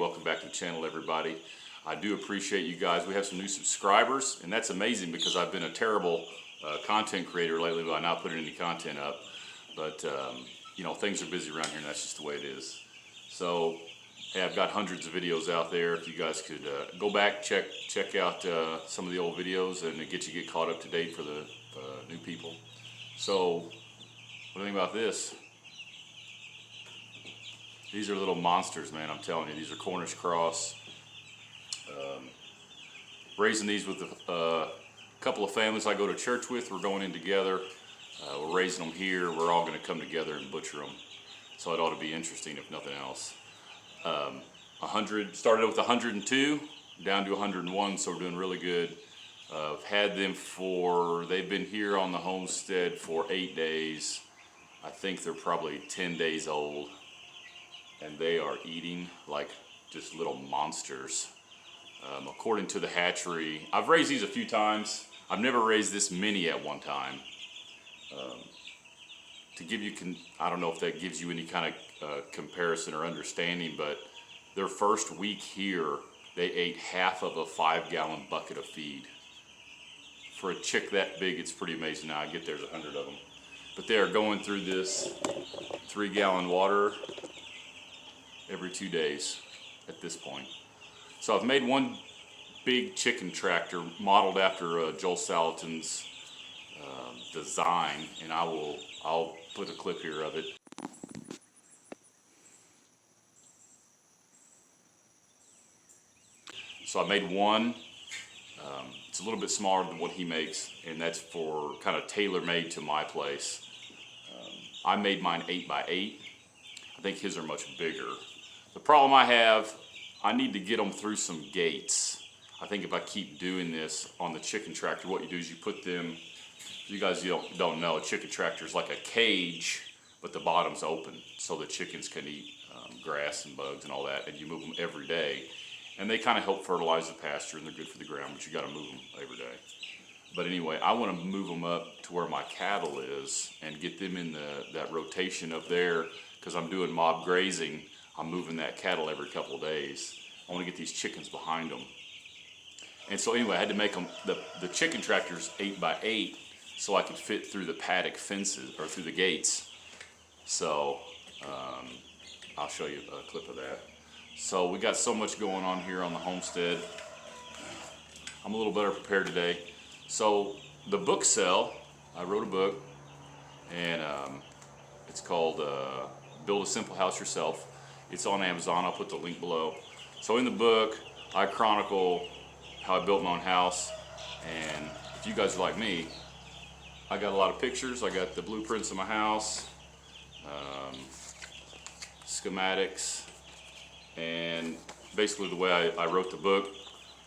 Welcome back to the channel, everybody. I do appreciate you guys. We have some new subscribers, and that's amazing because I've been a terrible content creator lately by not putting any content up. But you know, things are busy around here, and that's just the way it is. So hey, I've got hundreds of videos out there. If you guys could go back, check out some of the old videos, and get caught up to date for the new people. So what do you think about this? These are little monsters, man, I'm telling you. These are Cornish cross. Raising these with a couple of families I go to church with. We're going in together. We're raising them here. We're all going to come together and butcher them. So it ought to be interesting, if nothing else. 100, started with 102, down to 101, so we're doing really good. I've had them they've been here on the homestead for 8 days. I think they're probably 10 days old. And they are eating like just little monsters. According to the hatchery, I've raised these a few times. I've never raised this many at one time. To give you, I don't know if that gives you any kind of comparison or understanding, but their first week here, they ate half of a 5-gallon bucket of feed. For a chick that big, it's pretty amazing. Now I get there's 100 of them. But they are going through this 3-gallon water every 2 days at this point. So I've made one big chicken tractor modeled after Joel Salatin's design, and I'll put a clip here of it. So I made one. It's a little bit smaller than what he makes, and that's for kind of tailor-made to my place. I made mine 8x8. I think his are much bigger. The problem I have, I need to get them through some gates. I think if I keep doing this on the chicken tractor, what you do is you put them, if you guys don't know, a chicken tractor is like a cage, but the bottom's open, so the chickens can eat grass and bugs and all that, and you move them every day. And they kind of help fertilize the pasture, and they're good for the ground, but you got to move them every day. But anyway, I want to move them up to where my cattle is and get them in that rotation up there, because I'm doing mob grazing. I'm moving that cattle every couple of days. I want to get these chickens behind them. And so anyway, I had to make them, the chicken tractors 8x8 so I could fit through the paddock fences, or through the gates. So I'll show you a clip of that. So we got so much going on here on the homestead. I'm a little better prepared today. So the book sale, I wrote a book, and it's called Build a Simple House Yourself. It's on Amazon. I'll put the link below. So in the book, I chronicle how I built my own house. And if you guys are like me, I got a lot of pictures. I got the blueprints of my house, schematics, and basically the way I wrote the book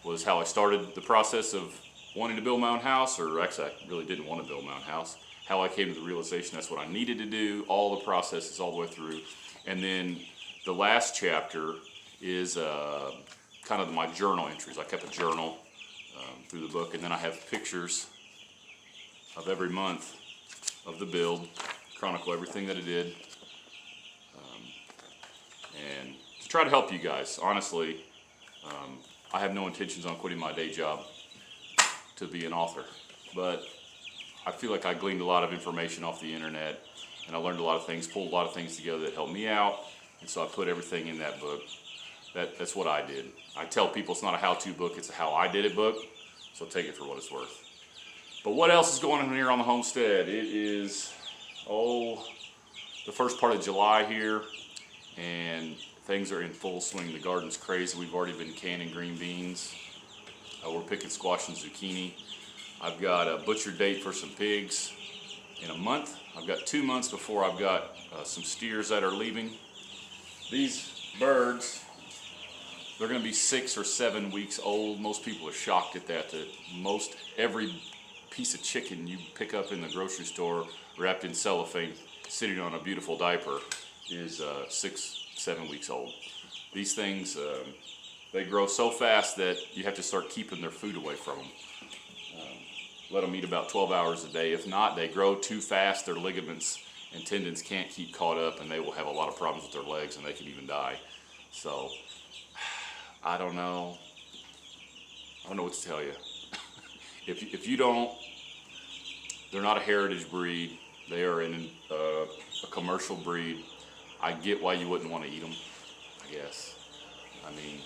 was how I started the process of wanting to build my own house, or actually I really didn't want to build my own house. How I came to the realization that's what I needed to do, all the processes all the way through. And then the last chapter is kind of my journal entries. I kept a journal through the book, and then I have pictures of every month of the build, chronicle everything that I did, and to try to help you guys. Honestly, I have no intentions on quitting my day job to be an author, but I feel like I gleaned a lot of information off the internet, and I learned a lot of things, pulled a lot of things together that helped me out. And so I put everything in that book. That's what I did. I tell people it's not a how-to book, it's a how I did it book. So take it for what it's worth. But what else is going on here on the homestead? It is, the first part of July here, and things are in full swing. The garden's crazy. We've already been canning green beans. We're picking squash and zucchini. I've got a butcher date for some pigs in a month. I've got 2 months before I've got some steers that are leaving. These birds, they're going to be 6 or 7 weeks old. Most people are shocked at that. That every piece of chicken you pick up in the grocery store wrapped in cellophane, sitting on a beautiful diaper, is 6, 7 weeks old. These things, they grow so fast that you have to start keeping their food away from them. Let them eat about 12 hours a day. If not, they grow too fast. Their ligaments and tendons can't keep caught up, and they will have a lot of problems with their legs, and they can even die. So I don't know. I don't know what to tell you. If you don't, they're not a heritage breed. They are a commercial breed. I get why you wouldn't want to eat them, I guess. I mean,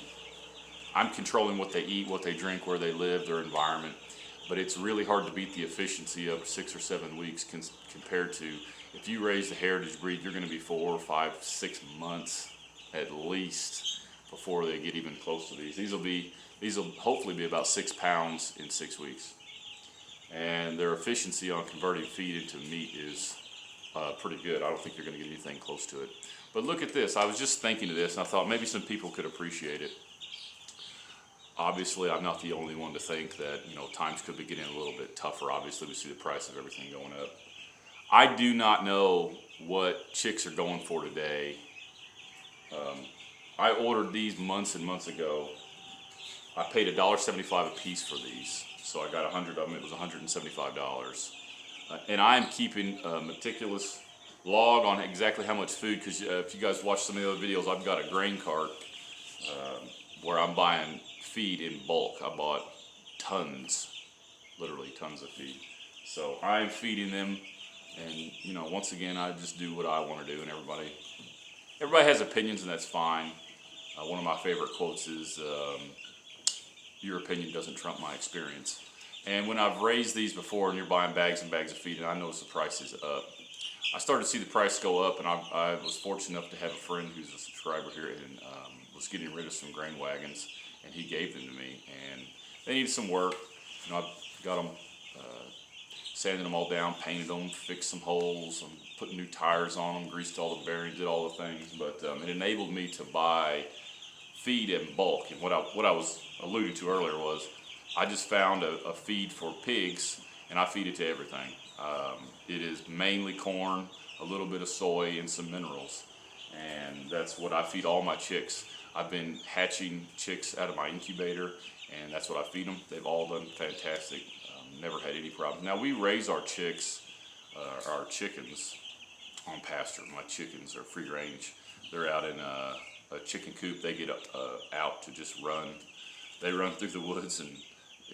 I'm controlling what they eat, what they drink, where they live, their environment. But it's really hard to beat the efficiency of 6 or 7 weeks compared to if you raise the heritage breed, you're going to be 4, 5, 6 months at least before they get even close to these. These will hopefully be about 6 pounds in 6 weeks. And their efficiency on converting feed into meat is pretty good. I don't think you're going to get anything close to it. But look at this. I was just thinking of this, and I thought maybe some people could appreciate it. Obviously, I'm not the only one to think that, times could be getting a little bit tougher. Obviously, we see the price of everything going up. I do not know what chicks are going for today. I ordered these months and months ago. I paid $1.75 a piece for these. So I got 100 of them. It was $175. And I am keeping a meticulous log on exactly how much food, because if you guys watch some of the other videos, I've got a grain cart where I'm buying feed in bulk. I bought tons, literally tons of feed. So I'm feeding them, and once again, I just do what I want to do, and everybody has opinions, and that's fine. One of my favorite quotes is, your opinion doesn't trump my experience. And when I've raised these before and you're buying bags and bags of feed and I notice the price is up, I started to see the price go up, and I was fortunate enough to have a friend who's a subscriber here and was getting rid of some grain wagons, and he gave them to me, and they needed some work. I've got them, sanding them all down, painted them, fixed some holes, and put new tires on them, greased all the bearings, did all the things, but it enabled me to buy feed in bulk. And what I was alluding to earlier was I just found a feed for pigs, and I feed it to everything. It is mainly corn, a little bit of soy, and some minerals, and that's what I feed all my chicks. I've been hatching chicks out of my incubator, and that's what I feed them. They've all done fantastic. Never had any problems. Now we raise our chicks, our chickens, on pasture. My chickens are free range. They're out in a chicken coop. They get out to just run. They run through the woods and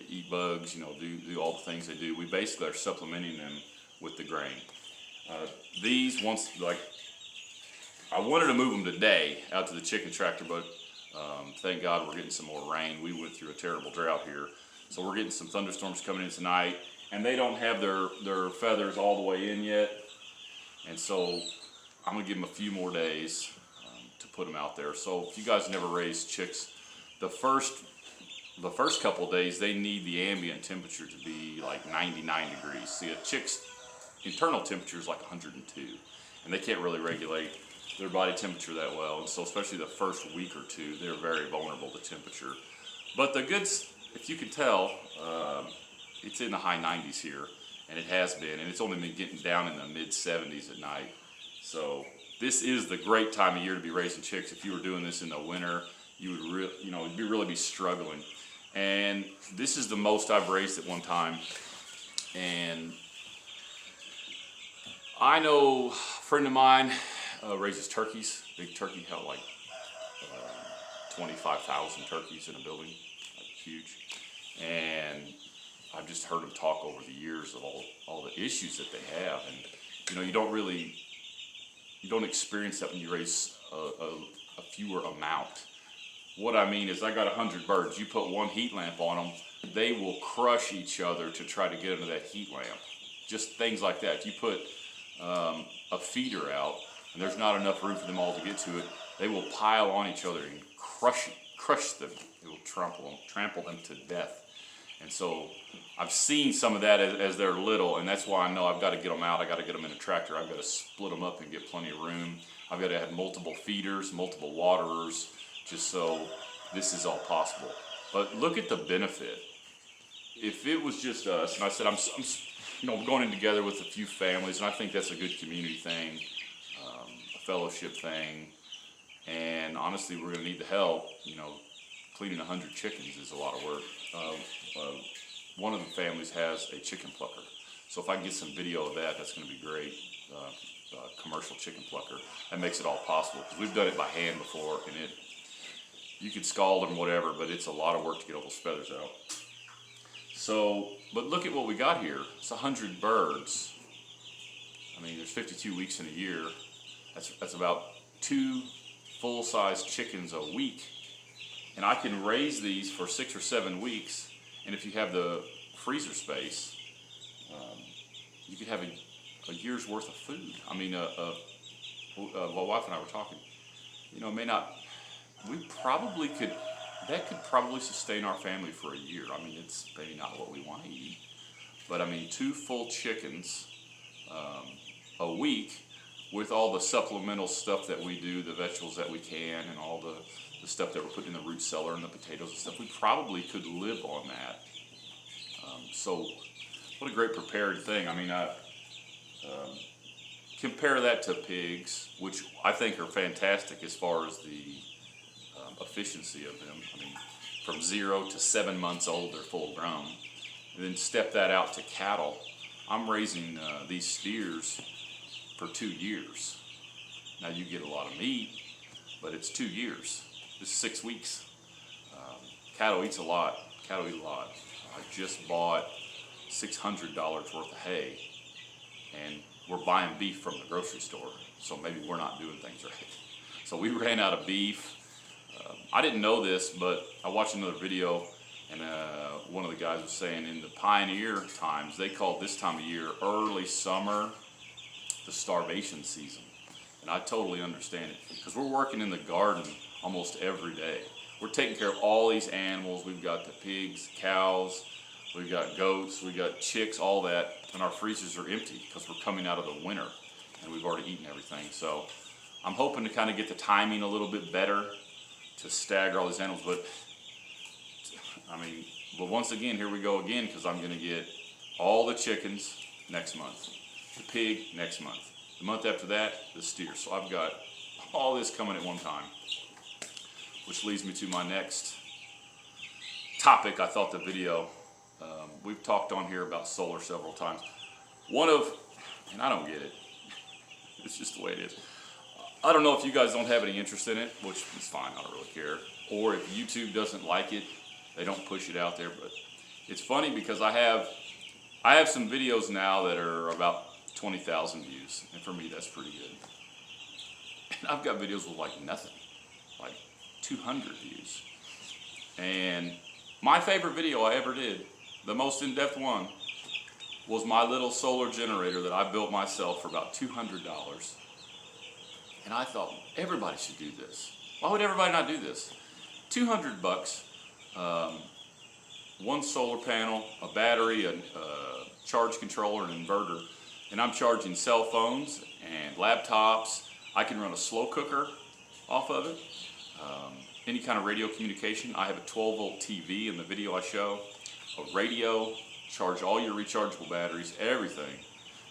eat bugs, do all the things they do. We basically are supplementing them with the grain. These, I wanted to move them today out to the chicken tractor, but thank God we're getting some more rain. We went through a terrible drought here, so we're getting some thunderstorms coming in tonight, and they don't have their feathers all the way in yet, and so I'm gonna give them a few more days to put them out there. So if you guys never raised chicks, the first couple of days they need the ambient temperature to be like 99 degrees. See, a chick's internal temperature is like 102, and they can't really regulate their body temperature that well, and so especially the first week or two, they're very vulnerable to temperature. But the goods, if you can tell, it's in the high 90s here, and it has been, and it's only been getting down in the mid 70s at night. So this is the great time of year to be raising chicks. If you were doing this in the winter, you would really be struggling. And this is the most I've raised at one time, and I know a friend of mine raises turkeys, big turkey, held like 25,000 turkeys in a building, like huge. And I've just heard him talk over the years of all the issues that they have, and you don't experience that when you raise a fewer amount. What I mean is, I got 100 birds. You put one heat lamp on them, they will crush each other to try to get under that heat lamp. Just things like that. If you put a feeder out and there's not enough room for them all to get to it, they will pile on each other and crush them. It will trample them to death. And so I've seen some of that as they're little, and that's why I know I've got to get them out. I got to get them in a tractor. I've got to split them up and get plenty of room. I've got to have multiple feeders, multiple waterers, just so this is all possible. But look at the benefit. If it was just us, and I said I'm going in together with a few families, and I think that's a good community thing, a fellowship thing, and honestly, we're going to need the help. Cleaning 100 chickens is a lot of work. One of the families has a chicken plucker, so if I can get some video of that, that's going to be great. Commercial chicken plucker, that makes it all possible, because we've done it by hand before, and you could scald them, whatever, but it's a lot of work to get all those feathers out. So, but look at what we got here. It's 100 birds. I mean, there's 52 weeks in a year. That's about 2 full-size chickens a week. And I can raise these for 6 or 7 weeks. And if you have the freezer space, you could have a year's worth of food. I mean, my wife and I were talking. You know, we probably could, that could probably sustain our family for a year. I mean, it's maybe not what we want to eat. But I mean, 2 full chickens a week with all the supplemental stuff that we do, the vegetables that we can, and all the stuff that we're putting in the root cellar and the potatoes and stuff, we probably could live on that. So what a great prepared thing. I mean, compare that to pigs, which I think are fantastic as far as the efficiency of them. I mean, from 0 to 7 months old, they're full grown. And then step that out to cattle. I'm raising these steers for 2 years. Now you get a lot of meat, but it's 2 years. It's 6 weeks. Cattle eats a lot. Cattle eat a lot. I just bought $600 worth of hay, and we're buying beef from the grocery store. So maybe we're not doing things right. So we ran out of beef. I didn't know this, but I watched another video, and one of the guys was saying in the pioneer times, they called this time of year early summer the starvation season. And I totally understand it, because we're working in the garden almost every day. We're taking care of all these animals. We've got the pigs, cows, we've got goats, we've got chicks, all that, and our freezers are empty because we're coming out of the winter and we've already eaten everything. So I'm hoping to kind of get the timing a little bit better to stagger all these animals. But I mean, but once again, here we go again, because I'm going to get all the chickens next month, the pig next month, the month after that, the steer. So I've got all this coming at one time, which leads me to my next topic. I thought the video, we've talked on here about solar several times. And I don't get it. It's just the way it is. I don't know if you guys don't have any interest in it, which is fine, I don't really care. Or if YouTube doesn't like it, they don't push it out there. But it's funny because I have some videos now that are about 20,000 views, and for me that's pretty good. And I've got videos with like nothing, like 200 views. And my favorite video I ever did, the most in-depth one, was my little solar generator that I built myself for about $200. And I thought, everybody should do this. Why would everybody not do this? $200, one solar panel, a battery, a charge controller, an inverter, and I'm charging cell phones and laptops. I can run a slow cooker off of it. Any kind of radio communication. I have a 12-volt TV in the video I show, a radio, charge all your rechargeable batteries, everything.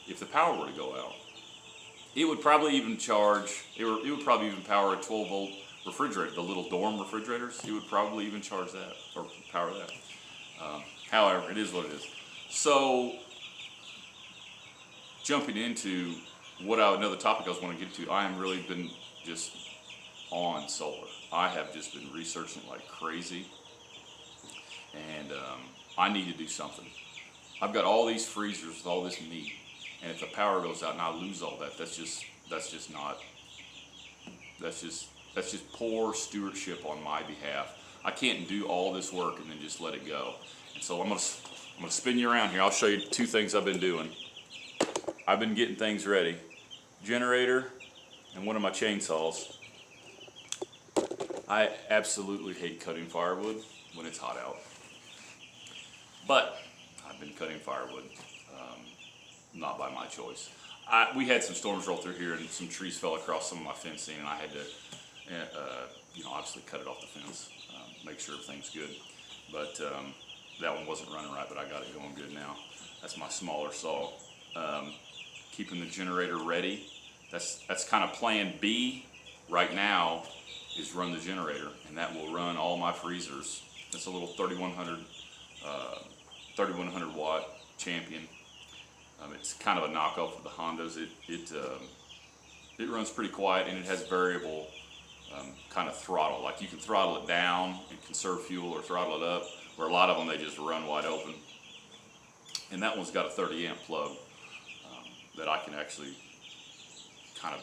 If the power were to go out, it would probably even charge, it would probably even power a 12-volt refrigerator, the little dorm refrigerators. It would probably even charge that, or power that. However, it is what it is. So, jumping into another topic I was wanting to get to, I have really been just on solar. I have just been researching it like crazy, and I need to do something. I've got all these freezers with all this meat, and if the power goes out and I lose all that, that's just poor stewardship on my behalf. I can't do all this work and then just let it go. And so I'm gonna spin you around here. I'll show you 2 things I've been doing. I've been getting things ready. Generator and one of my chainsaws. I absolutely hate cutting firewood when it's hot out. But I've been cutting firewood, not by my choice. We had some storms roll through here and some trees fell across some of my fencing, and I had to, obviously cut it off the fence, make sure everything's good. But that one wasn't running right, but I got it going good now. That's my smaller saw. Keeping the generator ready. That's kind of plan B right now, is run the generator, and that will run all my freezers. It's a little 3100 watt Champion. It's kind of a knockoff of the Hondas. It runs pretty quiet, and it has variable kind of throttle. Like you can throttle it down and conserve fuel, or throttle it up, where a lot of them they just run wide open. And that one's got a 30 amp plug that I can actually kind of,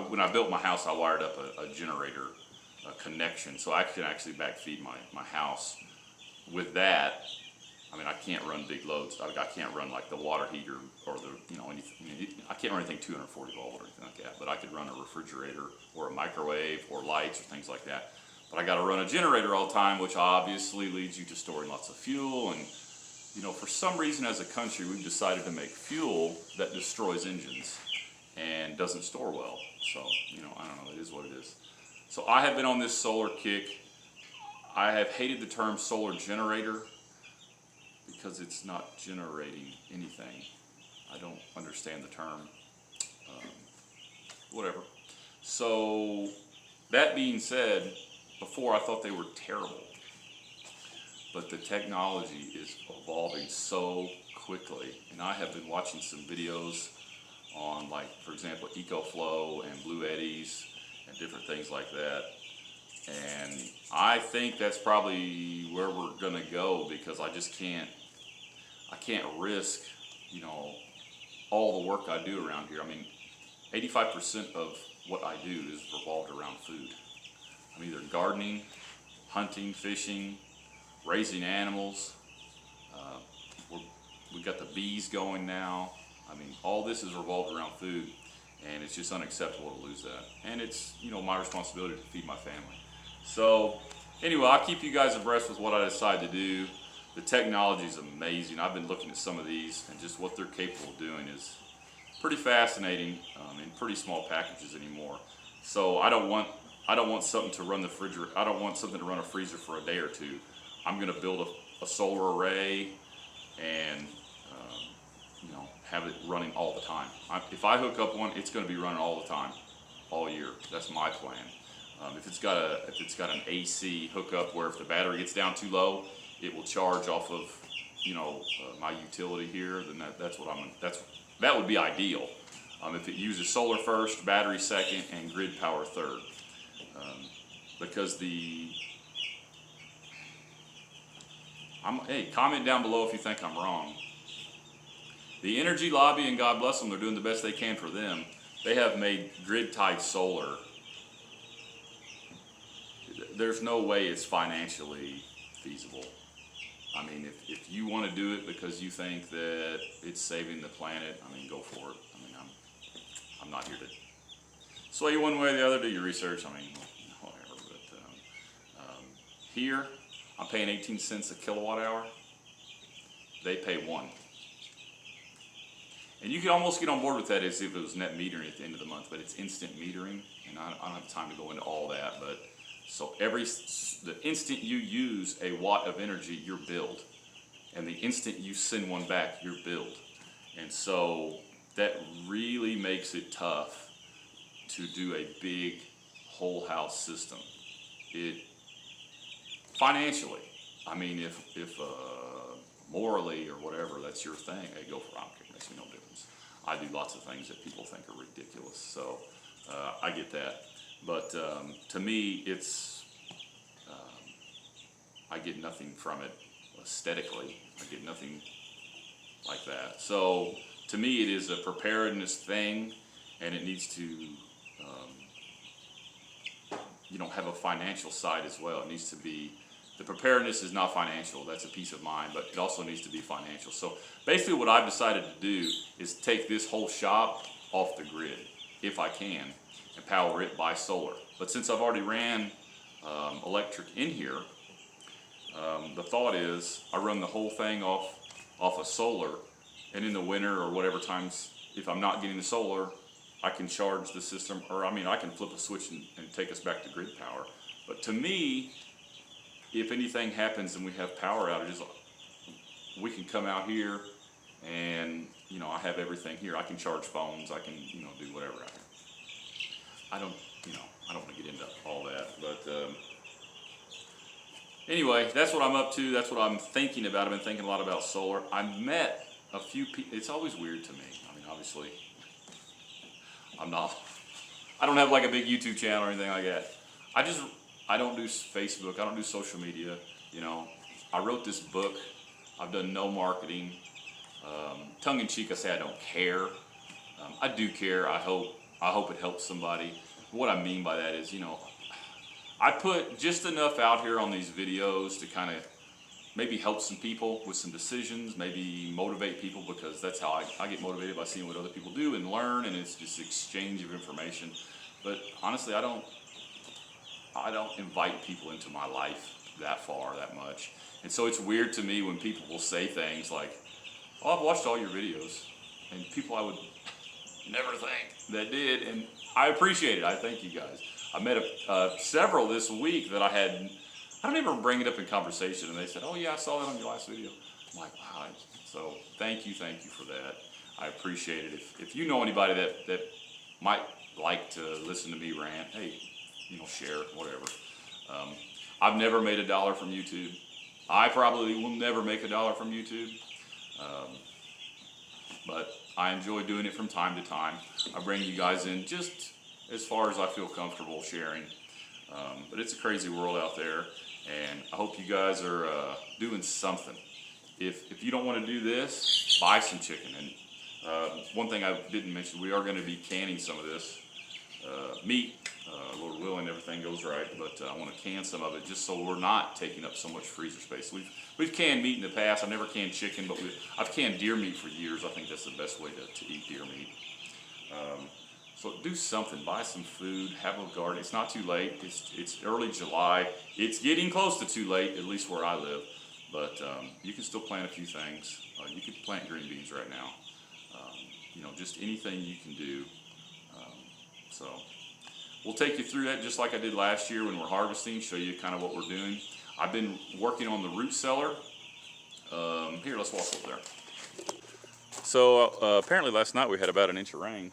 when I built my house, I wired up a generator connection, so I can actually backfeed my house with that. I mean, I can't run big loads. I can't run like the water heater or anything. I can't run anything 240 volt or anything like that. But I could run a refrigerator or a microwave or lights or things like that. But I got to run a generator all the time, which obviously leads you to storing lots of fuel. And for some reason, as a country, we've decided to make fuel that destroys engines and doesn't store well. So I don't know. It is what it is. So I have been on this solar kick. I have hated the term solar generator, because it's not generating anything. I don't understand the term. Whatever. So, that being said, before I thought they were terrible. But the technology is evolving so quickly. And I have been watching some videos on, like, for example, EcoFlow and Blue Eddies and different things like that. And I think that's probably where we're gonna go, because I just can't risk, all the work I do around here. I mean, 85% of what I do is revolved around food. I'm either gardening, hunting, fishing, raising animals. We've got the bees going now. I mean, all this is revolved around food, and it's just unacceptable to lose that. And it's, my responsibility to feed my family. So, anyway, I'll keep you guys abreast with what I decide to do. The technology is amazing. I've been looking at some of these, and just what they're capable of doing is pretty fascinating in pretty small packages anymore. So I don't want something to run the refrigerator. I don't want something to run a freezer for a day or two. I'm going to build a solar array and have it running all the time. If I hook up one, it's going to be running all the time, all year. That's my plan. If it's got an AC hookup where if the battery gets down too low, it will charge off of my utility here, then that would be ideal. If it uses solar first, battery second, and grid power third, because hey, comment down below if you think I'm wrong. The energy lobby, and God bless them, they're doing the best they can for them. They have made grid tied solar. There's no way it's financially feasible. I mean, if you want to do it because you think that it's saving the planet, I mean, go for it. I mean, I'm not here to sway you one way or the other. Do your research. I mean, whatever. But here, I'm paying 18 cents a kilowatt hour. They pay 1. And you can almost get on board with that as if it was net metering at the end of the month, but it's instant metering, and I don't have time to go into all that. But so the instant you use a watt of energy, you're billed, and the instant you send one back, you're billed. And so that really makes it tough to do a big whole house system. Financially, I mean, if morally or whatever, that's your thing, hey, go for it. I don't care, it makes me no difference. I do lots of things that people think are ridiculous, so I get that. But to me, it's I get nothing from it aesthetically. I get nothing like that. So to me, it is a preparedness thing, and it needs to have a financial side as well. It needs to be, the preparedness is not financial, that's a peace of mind, but it also needs to be financial. So basically what I've decided to do is take this whole shop off the grid, if I can, and power it by solar. But since I've already ran electric in here, the thought is I run the whole thing off of solar, and in the winter or whatever times, if I'm not getting the solar, I can charge the system, or I can flip a switch and take us back to grid power. But to me, if anything happens and we have power outages, we can come out here and I have everything here. I can charge phones. I can do whatever. I don't want to get into all that, but anyway, that's what I'm up to. That's what I'm thinking about. I've been thinking a lot about solar. I met a few people. It's always weird to me. I mean, obviously, I'm I don't have like a big YouTube channel or anything like that. I don't do Facebook. I don't do social media. You know, I wrote this book. I've done no marketing. Tongue in cheek, I say I don't care. I do care. I hope it helps somebody. What I mean by that is, you know, I put just enough out here on these videos to kind of maybe help some people with some decisions, maybe motivate people, because that's how I get motivated, by seeing what other people do and learn, and it's just exchange of information. But honestly, I don't invite people into my life that far, that much. And so it's weird to me when people will say things like, "Oh, I've watched all your videos," and people I would never think that did, and I appreciate it. I thank you guys. I met several this week that I don't even bring it up in conversation, and they said, "Oh yeah, I saw that on your last video." I'm like, wow. So thank you for that. I appreciate it. If you know anybody that might like to listen to me rant, hey, you know, share, whatever. I've never made $1 from YouTube. I probably will never make $1 from YouTube. But I enjoy doing it from time to time. I bring you guys in just as far as I feel comfortable sharing. But it's a crazy world out there, and I hope you guys are doing something. If you don't want to do this, buy some chicken. And one thing I didn't mention, we are going to be canning some of this meat. Lord willing, everything goes right, but I want to can some of it just so we're not taking up so much freezer space. We've canned meat in the past. I've never canned chicken, but I've canned deer meat for years. I think that's the best way to eat deer meat. So do something, buy some food, have a garden. It's not too late. It's early July. It's getting close to too late, at least where I live. But you can still plant a few things. You could plant green beans right now. You know, just anything you can do. So we'll take you through that just like I did last year when we're harvesting, show you kind of what we're doing. I've been working on the root cellar. Here, let's walk over there. So apparently last night we had about an inch of rain,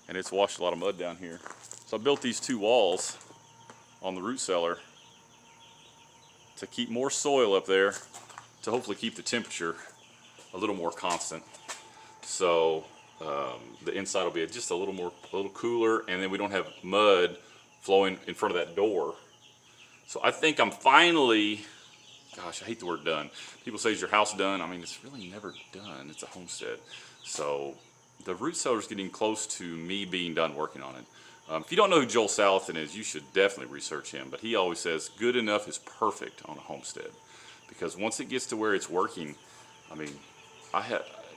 and it's washed a lot of mud down here. So I built these 2 walls on the root cellar to keep more soil up there, to hopefully keep the temperature a little more constant. So the inside will be just a little cooler, and then we don't have mud flowing in front of that door. So I think I'm finally, gosh, I hate the word done. People say, "Is your house done?" I mean, it's really never done. It's a homestead. So the root cellar is getting close to me being done working on it. If you don't know who Joel Salatin is, you should definitely research him. But he always says good enough is perfect on a homestead, because once it gets to where it's working, I mean,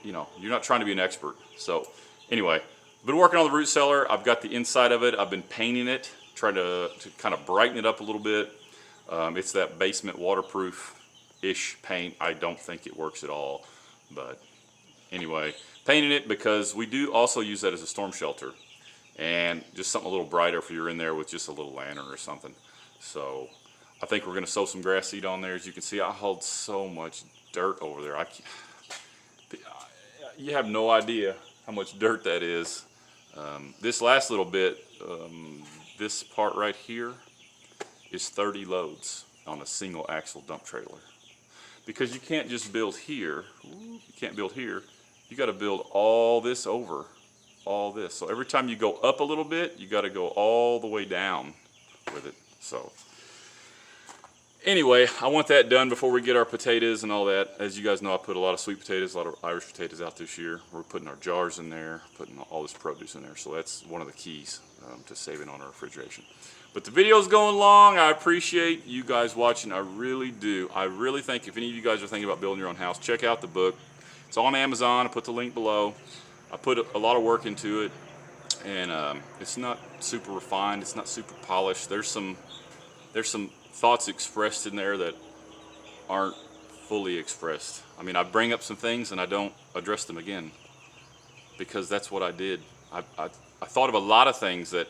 you know, you're not trying to be an expert. So anyway, I've been working on the root cellar. I've got the inside of it. I've been painting it, trying to kind of brighten it up a little bit. It's that basement waterproof-ish paint. I don't think it works at all. But anyway, painting it because we do also use that as a storm shelter. And just something a little brighter if you're in there with just a little lantern or something. So I think we're going to sow some grass seed on there. As you can see, I hold so much dirt over there. You have no idea how much dirt that is. This last little bit, this part right here is 30 loads on a single axle dump trailer. Because you can't just build here. You can't build here. You got to build all this over. All this. So every time you go up a little bit, you got to go all the way down with it. So anyway, I want that done before we get our potatoes and all that. As you guys know, I put a lot of sweet potatoes, a lot of Irish potatoes out this year. We're putting our jars in there, putting all this produce in there. So that's one of the keys to saving on our refrigeration. But the video's going long. I appreciate you guys watching. I really do. I really think if any of you guys are thinking about building your own house, check out the book. It's on Amazon. I put the link below. I put a lot of work into it, and it's not super refined. It's not super polished. There's some thoughts expressed in there that aren't fully expressed. I mean, I bring up some things and I don't address them again, because that's what I did. I thought of a lot of things that,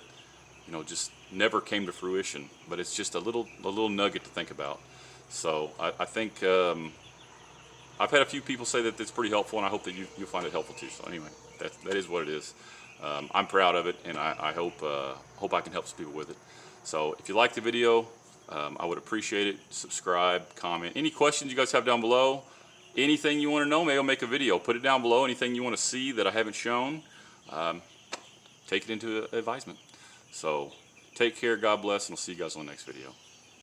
you know, just never came to fruition, but it's just a little nugget to think about. So I think I've had a few people say that it's pretty helpful, and I hope that you'll find it helpful too. So anyway, that is what it is. I'm proud of it, and I hope I can help some people with it. So if you like the video, I would appreciate it. Subscribe, comment. Any questions you guys have down below, anything you want to know, maybe I'll make a video. Put it down below. Anything you want to see that I haven't shown, take it into advisement. So take care, God bless, and I'll see you guys on the next video.